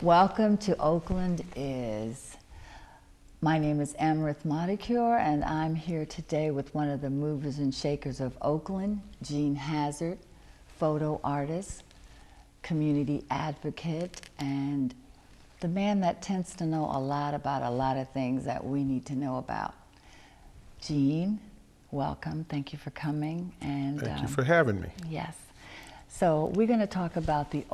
Welcome to Oakland Is. My name is Amaranth Modacure, and I'm here today with one of the movers and shakers of Oakland, Gene Hazard, photo artist, community advocate, and the man that tends to know a lot about a lot of things that we need to know about. Gene, welcome. Thank you for coming. And thank you for having me. Yes. So we're going to talk about the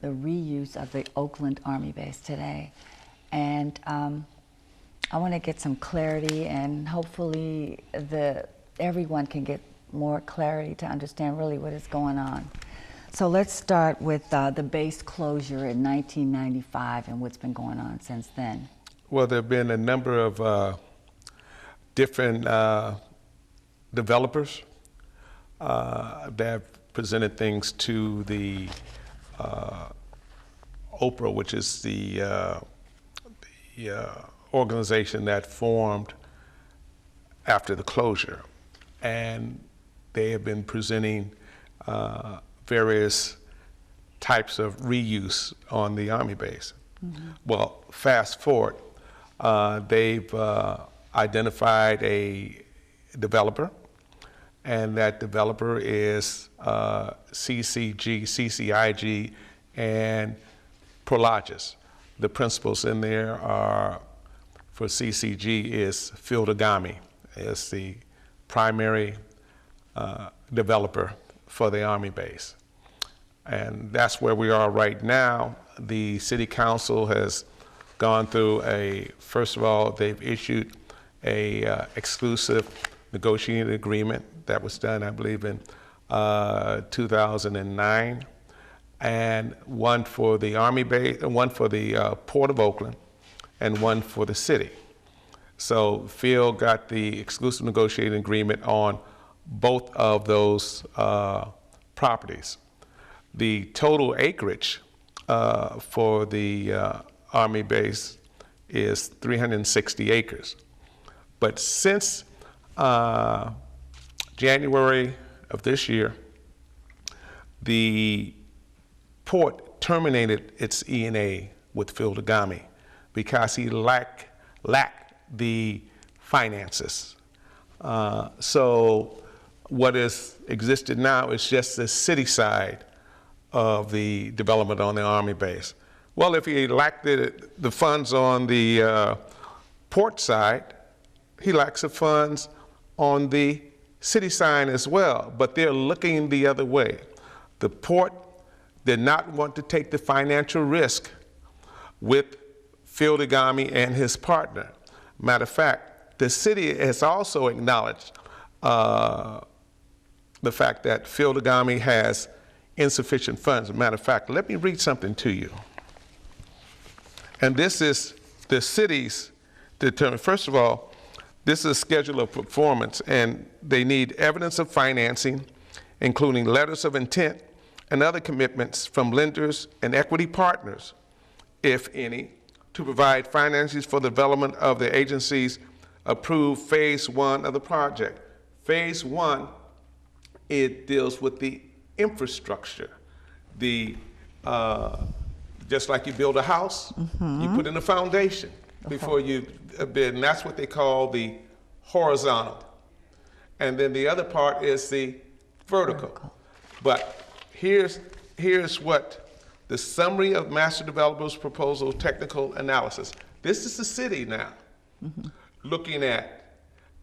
reuse of the Oakland Army Base today. And I want to get some clarity, and hopefully everyone can get more clarity to understand really what is going on. So let's start with the base closure in 1995 and what's been going on since then. Well, there have been a number of different developers that have presented things to the Oprah, which is the organization that formed after the closure. And they have been presenting various types of reuse on the Army base. Mm-hmm. Well, fast forward, they've identified a developer, and that developer is CCG, CCIG, and Prologis. The principals in there are, for CCG, is Phil Dagami, is the primary developer for the Army base. And that's where we are right now. The City Council has gone through first of all, they've issued a exclusive negotiating agreement that was done, I believe, in 2009, and one for the Army base, and one for the Port of Oakland, and one for the city. So Phil got the exclusive negotiating agreement on both of those properties. The total acreage for the Army base is 360 acres. But since January of this year, the port terminated its E&A with Phil Dagami because he lacked the finances. So what is existed now is just the city side of the development on the Army base. Well, if he lacked the funds on the port side, he lacks the funds on the city side as well, but they're looking the other way. The port did not want to take the financial risk with Phil Dagami and his partner. Matter of fact, the city has also acknowledged the fact that Phil Dagami has insufficient funds. Matter of fact, let me read something to you. And this is the city's determined. First of all, this is a schedule of performance, and they need evidence of financing, including letters of intent and other commitments from lenders and equity partners, if any, to provide finances for the development of the agency's approved phase 1 of the project. Phase 1, it deals with the infrastructure. Just like you build a house, mm-hmm. you put in a foundation before you bid, and that's what they call the horizontal. And then the other part is the vertical. But here's what the summary of Master Developer's Proposal Technical Analysis. This is the city now, mm-hmm. looking at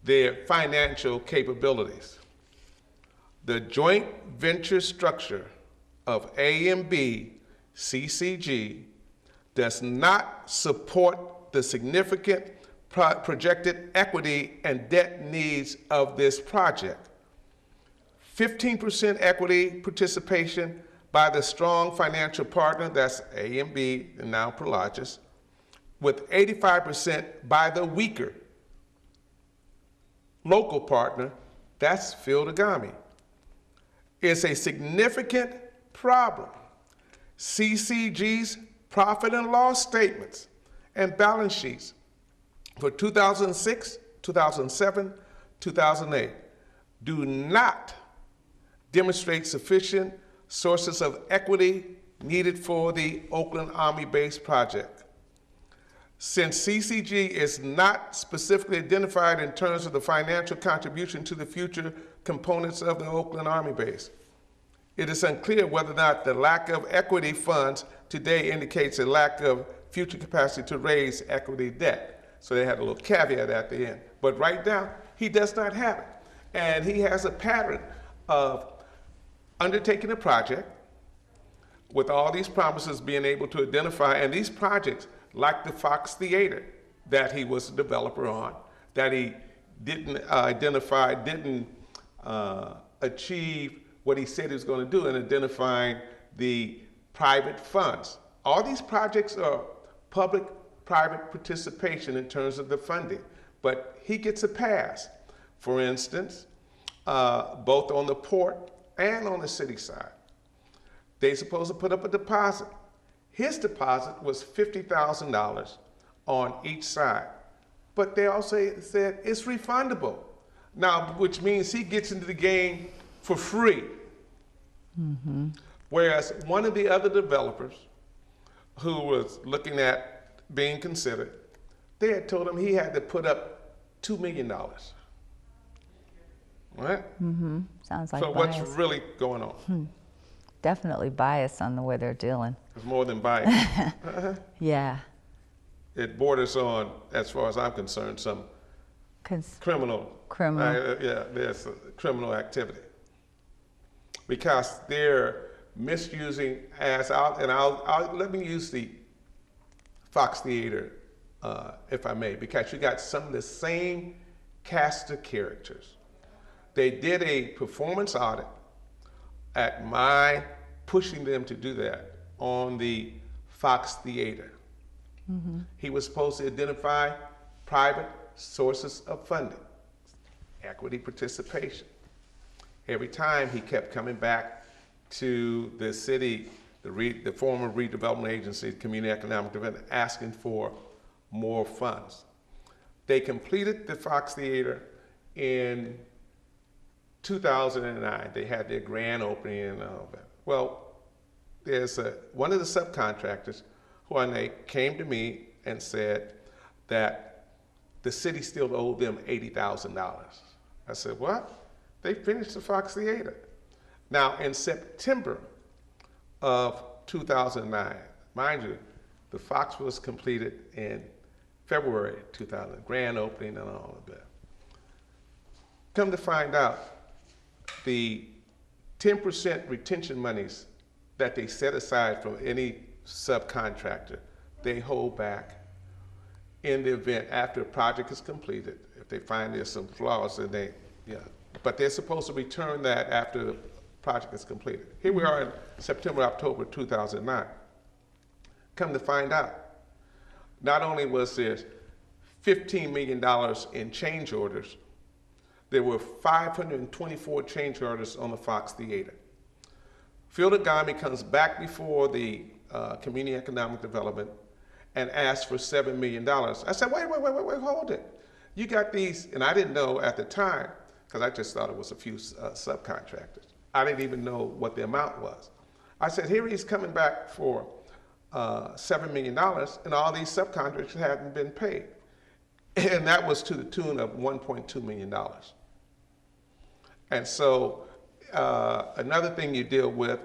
their financial capabilities. The joint venture structure of A and B CCG does not support the significant projected equity and debt needs of this project. 15% equity participation by the strong financial partner, that's A and B, and now Prologis, with 85% by the weaker local partner, that's Phil Dagami. It's a significant problem. CCG's profit and loss statements and balance sheets for 2006, 2007, 2008 do not demonstrate sufficient sources of equity needed for the Oakland Army Base project. Since CCG is not specifically identified in terms of the financial contribution to the future components of the Oakland Army Base, it is unclear whether or not the lack of equity funds today indicates a lack of future capacity to raise equity debt. So they had a little caveat at the end. But right now, he does not have it. And he has a pattern of undertaking a project with all these promises being able to identify, and these projects, like the Fox Theater that he was a developer on, that he didn't identify, didn't achieve what he said he was going to do in identifying the private funds. All these projects are public-private participation in terms of the funding, but he gets a pass. For instance, both on the port and on the city side, they're supposed to put up a deposit. His deposit was $50,000 on each side, but they also said it's refundable. Now, which means he gets into the game for free. Mm-hmm. Whereas one of the other developers who was looking at being considered, they had told him he had to put up $2 million. Right? Mm-hmm. Sounds like so bias. What's really going on? Definitely bias on the way they're dealing. It's more than bias. Yeah. It borders on, as far as I'm concerned, some criminal. Yeah, there's criminal activity. Because they're misusing let me use the Fox Theater, if I may, because you got some of the same cast of characters. They did a performance audit at my pushing them to do that on the Fox Theater. Mm-hmm. He was supposed to identify private sources of funding, equity participation. Every time he kept coming back to the city, the former redevelopment agency, Community Economic Development, asking for more funds. They completed the Fox Theater in 2009. They had their grand opening and all that. Well, there's one of the subcontractors who came to me and said that the city still owed them $80,000. I said, what? They finished the Fox Theater. Now, in September of 2009, mind you, the Fox was completed in February 2000, grand opening and all of that. Come to find out, the 10% retention monies that they set aside from any subcontractor, they hold back in the event after a project is completed. If they find there's some flaws, then but they're supposed to return that after the project is completed. Here we are in September, October 2009. Come to find out, not only was there $15 million in change orders, there were 524 change orders on the Fox Theater. Phil Dagami comes back before the Community Economic Development and asks for $7 million. I said, wait, hold it. You got these, and I didn't know at the time, because I just thought it was a few subcontractors. I didn't even know what the amount was. I said, here he's coming back for $7 million, and all these subcontractors hadn't been paid. And that was to the tune of $1.2 million. And so another thing you deal with,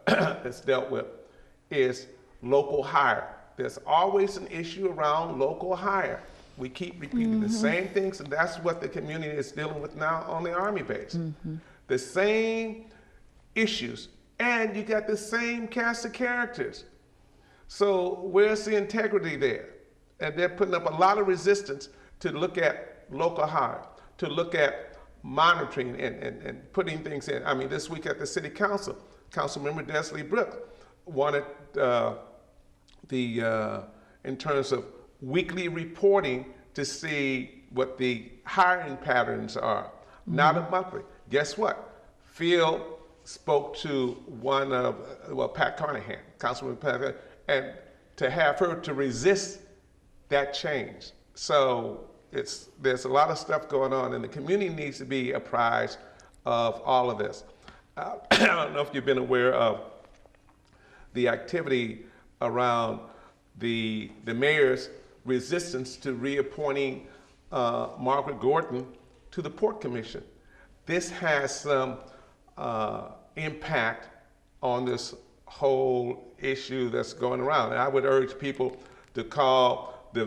that's dealt with, is local hire. There's always an issue around local hire. We keep repeating the same things, and that's what the community is dealing with now on the Army base. The same issues, and you got the same cast of characters. So where's the integrity there? And they're putting up a lot of resistance to look at local hire, to look at monitoring and putting things in. I mean, this week at the City Council, Councilmember Desley Brooks wanted in terms of weekly reporting to see what the hiring patterns are, not a monthly. Guess what? Phil spoke to one of, Pat Carnahan, Councilman Pat Carnahan, and to have her to resist that change. So there's a lot of stuff going on, and the community needs to be apprised of all of this. I don't know if you've been aware of the activity around the mayor's resistance to reappointing Margaret Gordon to the Port Commission. This has some impact on this whole issue that's going around. And I would urge people to call the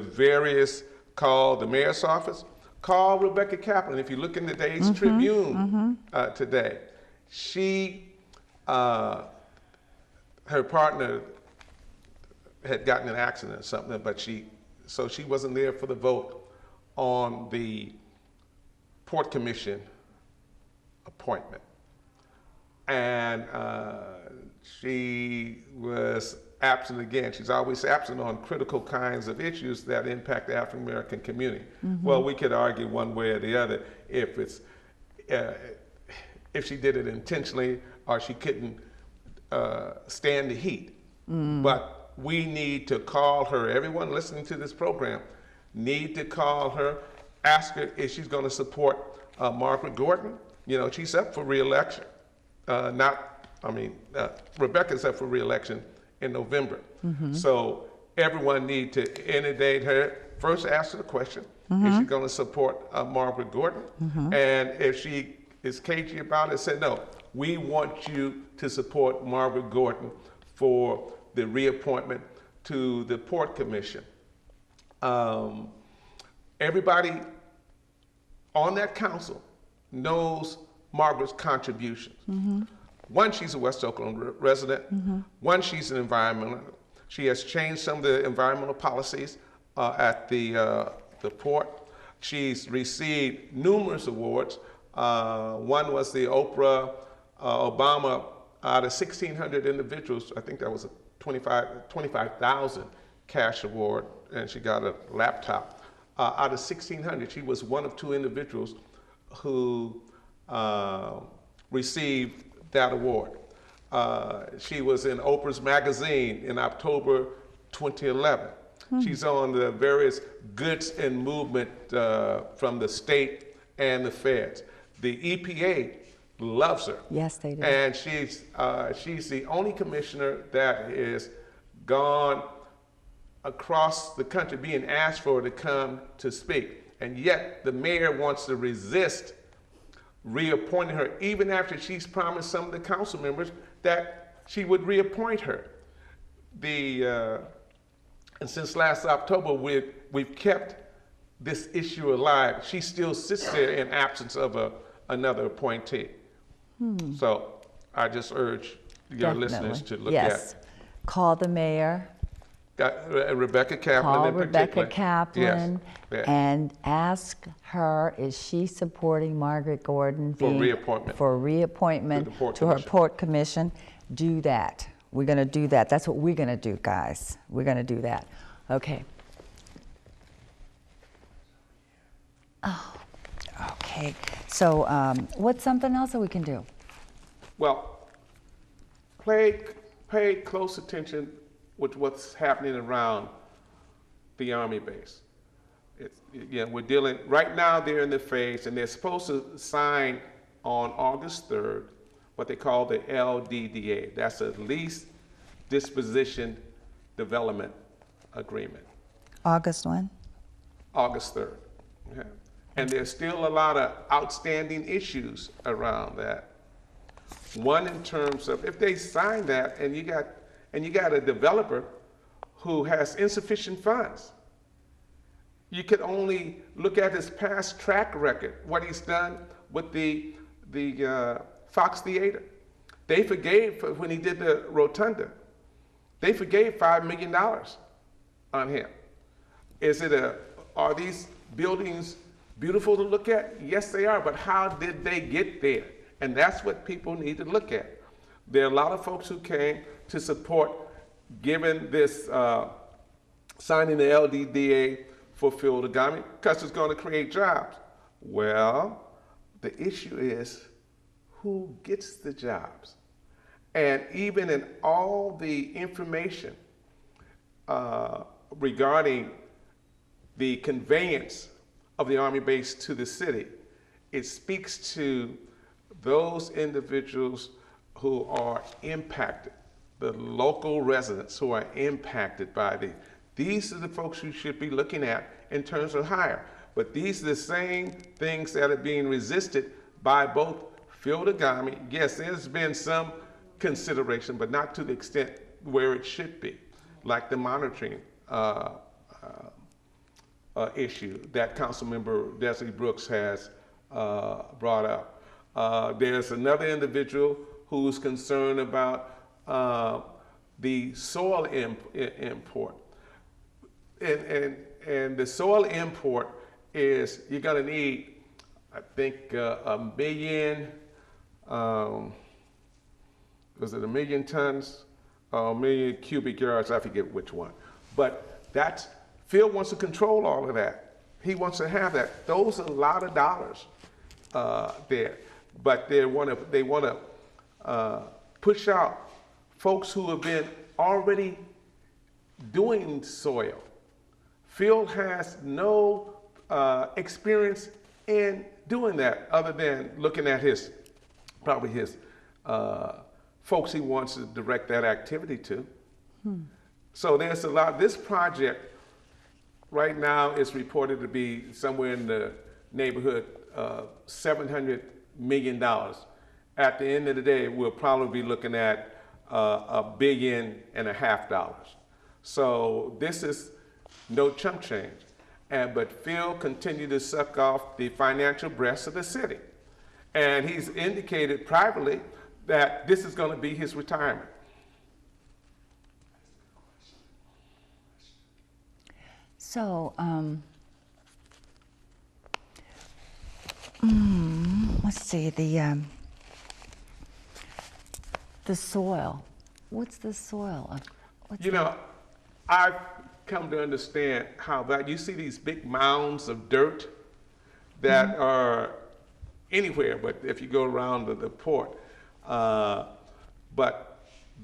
mayor's office, call Rebecca Kaplan. If you look in today's Tribune today, her partner had gotten in an accident or something, but she wasn't there for the vote on the Port Commission appointment. And she was absent again. She's always absent on critical kinds of issues that impact the African American community. Well, we could argue one way or the other if she did it intentionally or she couldn't stand the heat. But we need to call her. Everyone listening to this program need to call her, ask her if she's going to support Margaret Gordon. You know, she's up for re-election. Rebecca's up for re-election in November. So everyone need to inundate her. First, ask her the question, is she going to support Margaret Gordon? And if she is cagey about it, say, no, we want you to support Margaret Gordon for the reappointment to the Port Commission. Everybody on that council knows Margaret's contributions. One, she's a West Oakland resident. One, she's an environmentalist. She has changed some of the environmental policies at the port. She's received numerous awards. One was the Oprah Obama, out of 1,600 individuals, I think that was a 25,000 cash award, and she got a laptop. Out of 1,600, she was one of two individuals who received that award. She was in Oprah's magazine in October 2011. She's on the various goods and movement from the state and the feds. The EPA loves her. Yes, they do. And she's the only commissioner that is gone across the country being asked for to come to speak. And yet the mayor wants to resist reappointing her, even after she's promised some of the council members that she would reappoint her. And since last October, we've kept this issue alive. She still sits there in absence of another appointee. So I just urge your listeners to look at. Call the mayor. Rebecca Kaplan Call in particular. Rebecca Kaplan Yes. and ask her, is she supporting Margaret Gordon For reappointment to her Port Commission? Do that. We're going to do that. That's what we're going to do, guys. We're going to do that. Okay. Oh, okay. So what's something else that we can do? Well, pay close attention with what's happening around the Army base. We're dealing, right now they're in the phase, and they're supposed to sign on August 3rd, what they call the LDDA. That's a Lease Disposition Development Agreement. August when? August 3rd. Okay. And there's still a lot of outstanding issues around that. One, in terms of, if they sign that and you got a developer who has insufficient funds, you could only look at his past track record, what he's done with the Fox Theater. They forgave, when he did the Rotunda, they forgave $5 million on him. Are these buildings beautiful to look at? Yes, they are, but how did they get there? And that's what people need to look at. There are a lot of folks who came to support giving this, signing the LDDA for Phil because it's going to create jobs. Well, the issue is, who gets the jobs. And even in all the information regarding the conveyance of the Army base to the city, it speaks to those individuals who are impacted, the local residents who are impacted by these are the folks you should be looking at in terms of hire. But these are the same things that are being resisted by both Phil Dagami. Yes, there's been some consideration, but not to the extent where it should be, like the monitoring issue that Councilmember Desiree Brooks has brought up. There's another individual who's concerned about the soil import. And the soil import is, you're gonna need, I think, a million, was it 1 million tons, a million cubic yards, I forget which one. But that's, Phil wants to control all of that. He wants to have that. Those are a lot of dollars there. But they want to push out folks who have been already doing soil. Phil has no experience in doing that other than looking at probably his folks he wants to direct that activity to. So there's a lot. This project right now is reported to be somewhere in the neighborhood of $700 million. At the end of the day, we'll probably be looking at $1.5 billion. So this is no chump change. But Phil continued to suck off the financial breast of the city. And he's indicated privately that this is going to be his retirement. So, let's see, the soil. What's the soil? You know, I've come to understand how that, you see these big mounds of dirt that are anywhere, but if you go around the port, but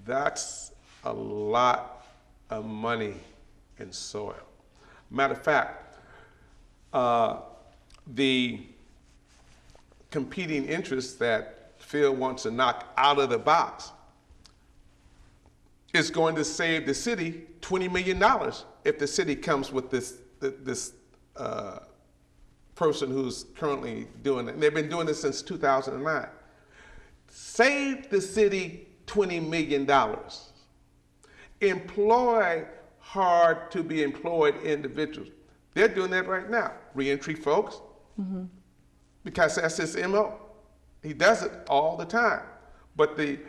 that's a lot of money in soil. Matter of fact, the competing interests that Phil wants to knock out of the box is going to save the city $20 million if the city comes with this person who's currently doing it. And they've been doing this since 2009. Save the city $20 million. Employ hard to be employed individuals. They're doing that right now. Reentry folks, because that's his MO. He does it all the time. But the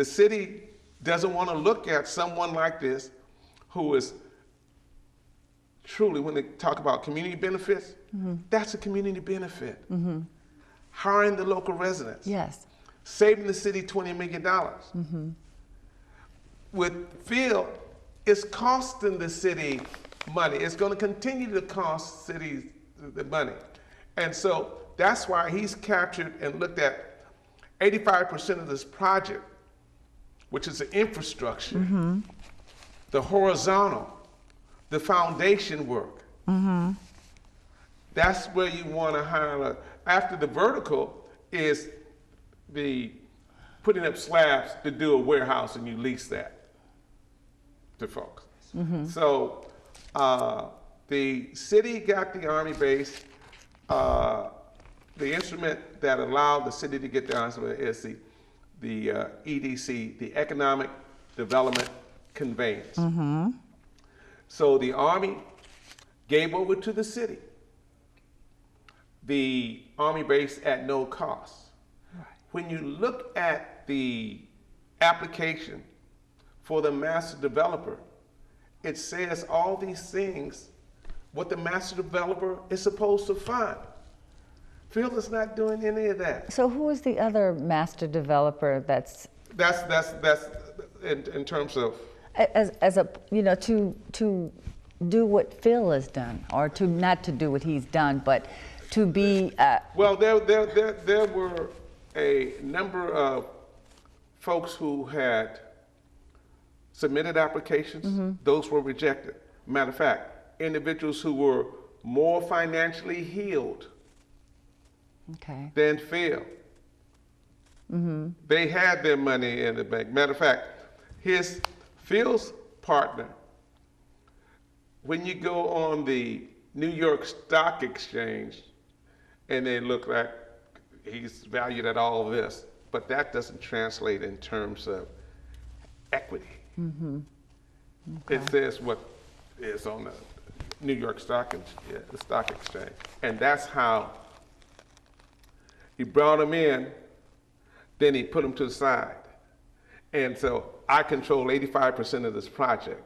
city doesn't want to look at someone like this who is truly, when they talk about community benefits, that's a community benefit. Hiring the local residents. Yes. Saving the city $20 million. With Phil, it's costing the city money. It's going to continue to cost cities the money. And so that's why he's captured and looked at 85% of this project, which is the infrastructure, the horizontal, the foundation work. That's where you want to hire. After the vertical is the putting up slabs to do a warehouse, and you lease that to folks. So the city got the Army base. The instrument that allowed the city to get the Army is the EDC, the Economic Development Conveyance. So the Army gave over to the city the Army base at no cost. When you look at the application for the master developer, it says all these things, what the master developer is supposed to fund. Phil is not doing any of that. So who is the other master developer that's in terms of as a to do what Phil has done, or to not to do what he's done, but to be well, there were a number of folks who had submitted applications, those were rejected. Matter of fact, individuals who were more financially healed than Phil. They had their money in the bank. Matter of fact, Phil's partner, when you go on the New York Stock Exchange and they look like he's valued at all this, but that doesn't translate in terms of equity. It says what is on the New York Stock Exchange. And that's how he brought him in, then he put him to the side. And so I control 85% of this project.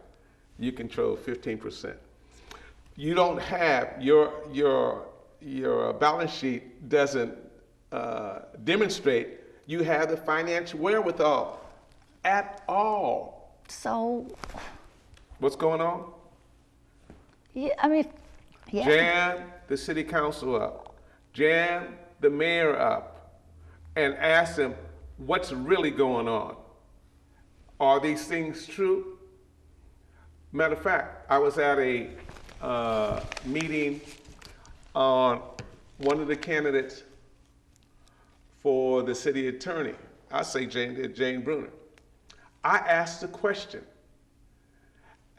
You control 15%. You don't have, your balance sheet doesn't demonstrate you have the financial wherewithal at all. So, what's going on? yeah, I mean, yeah. Jam the city council up, jam the mayor up, and ask them what's really going on. Are these things true? Matter of fact, I was at a meeting on one of the candidates for the city attorney. I say Jane Bruner. I asked a question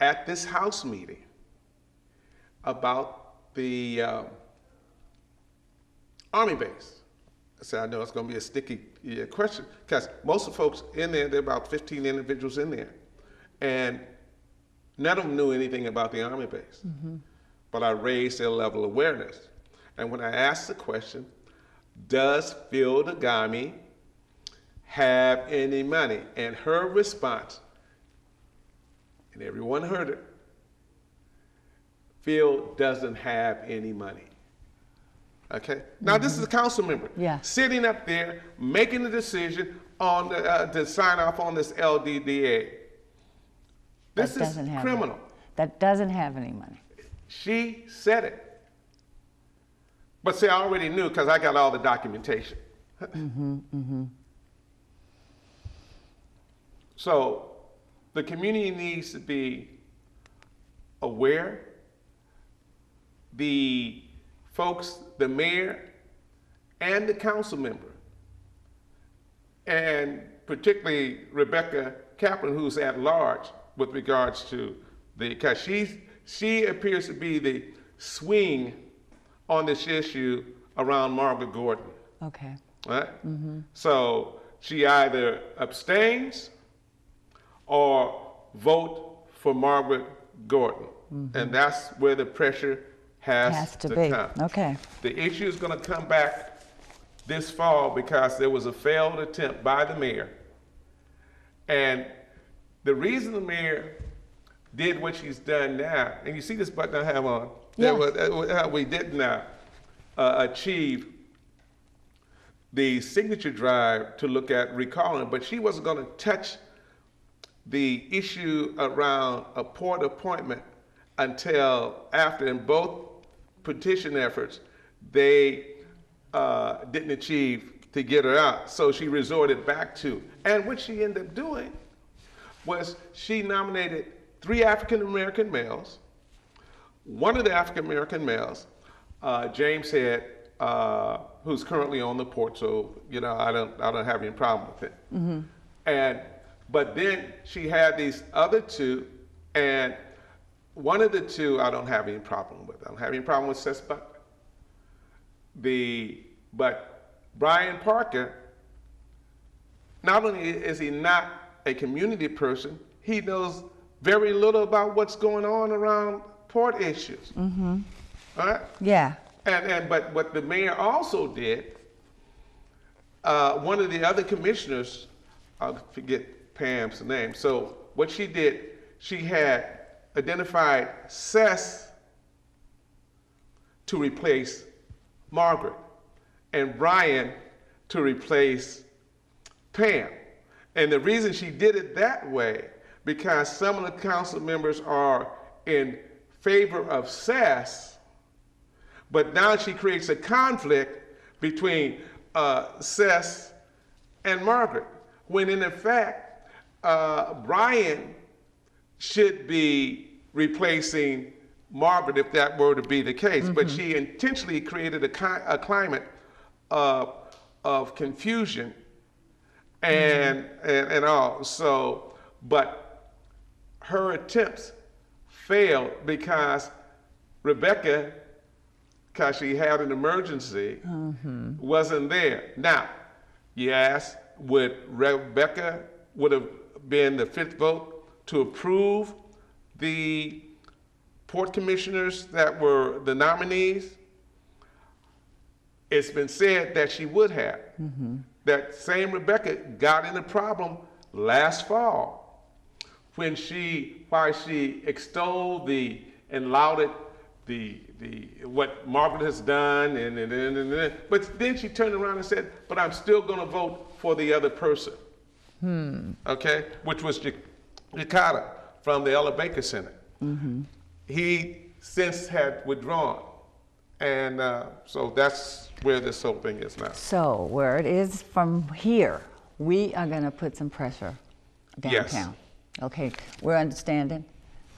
at this House meeting about the Army base. I said, I know it's going to be a sticky question because most of the folks in there, there are about 15 individuals in there, and none of them knew anything about the Army base. But I raised their level of awareness. And when I asked the question, does Phil Dagami have any money? And her response, and everyone heard it, Phil doesn't have any money. Okay? Now this is a council member sitting up there making the decision on to sign off on this LDDA. This is criminal. That doesn't have any money. She said it. But see, I already knew because I got all the documentation. So the community needs to be aware. The folks, the mayor and the council member, and particularly Rebecca Kaplan, who's at large with regards to because she appears to be the swing on this issue around Margaret Gordon. Okay. Right? So she either abstains or vote for Margaret Gordon. And that's where the pressure has to be. come. Okay. The issue is going to come back this fall because there was a failed attempt by the mayor. And the reason the mayor did what she's done now, and you see this button I have on, we didn't achieve the signature drive to look at recalling, but she wasn't going to touch the issue around a port appointment until after, in both petition efforts, they didn't achieve to get her out. So she resorted back to, and what she ended up doing was she nominated 3 African-American males. One of the African-American males, James Head, who's currently on the port, so you know I don't have any problem with it. But then she had these other 2, and one of the 2 I don't have any problem with. I don't have any problem with Seth Butler. But Brian Parker, not only is he not a community person, he knows very little about what's going on around port issues. All right? Yeah. But what the mayor also did, one of the other commissioners, I'll forget Pam's name. So what she did, she had identified Seth to replace Margaret and Brian to replace Pam. And the reason she did it that way, because some of the council members are in favor of Seth, but now she creates a conflict between Seth and Margaret, when in fact, Brian should be replacing Margaret if that were to be the case. But she intentionally created a climate of confusion and all. So, but her attempts failed because Rebecca, because she had an emergency, wasn't there. Now, you ask, would Rebecca would have been the fifth vote to approve the port commissioners that were the nominees? It's been said that she would have. That same Rebecca got in a problem last fall when while she extolled and lauded what Margaret has done, but then she turned around and said, but I'm still going to vote for the other person. Okay, which was Jakarta from the Ella Baker Center. He since had withdrawn. And so that's where this whole thing is now. So where it is from here, we are going to put some pressure downtown. Yes. Okay, we're understanding.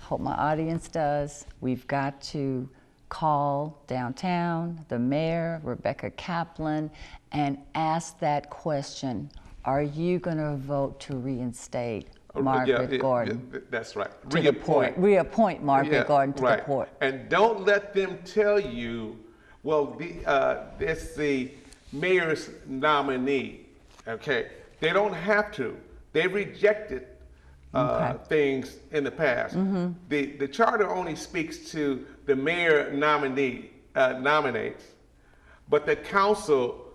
Hope my audience does. We've got to call downtown, the mayor, Rebecca Kaplan, and ask that question. Are you going to vote to reinstate Margaret Gordon? That's right. Reappoint Margaret Gordon to the port. And don't let them tell you, well, it's the mayor's nominee. Okay, they don't have to. They rejected things in the past. The charter only speaks to the mayor nominates, but the council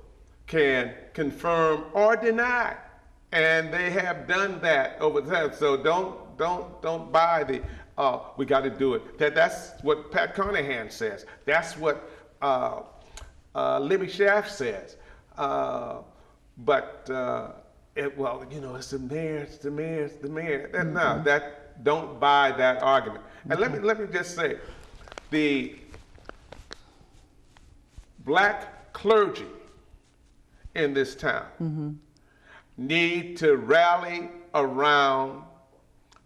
can confirm or deny. And they have done that over time. So don't buy the we got to do it. That's what Pat Carnahan says. That's what Libby Schaff says. But well, you know, it's the mayor, it's the mayor, it's the mayor. No, don't buy that argument. And let me just say, the black clergy in this town need to rally around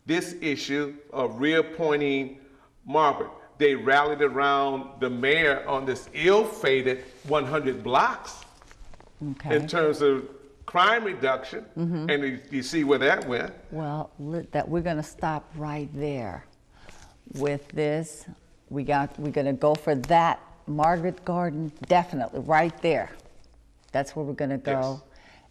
this issue of reappointing Margaret. They rallied around the mayor on this ill-fated 100 blocks in terms of crime reduction, and you see where that went. Well, we're going to stop right there with this. We're going to go for that. Margaret Gordon, definitely, right there. That's where we're going to go. Yes.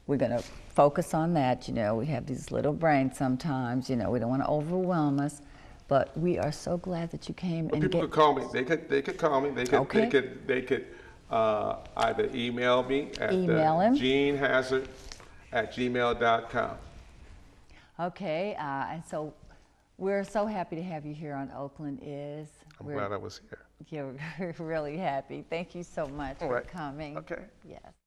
We're going to focus on that. You know, we have these little brains sometimes. You know, we don't want to overwhelm us. But we are so glad that you came. Well, people could call me. They could call me. They could either email me at genehazard@gmail.com. Okay, and so we're so happy to have you here on Oakland Is. I'm glad I was here. You're really happy. Thank you so much for coming. Okay. Yes.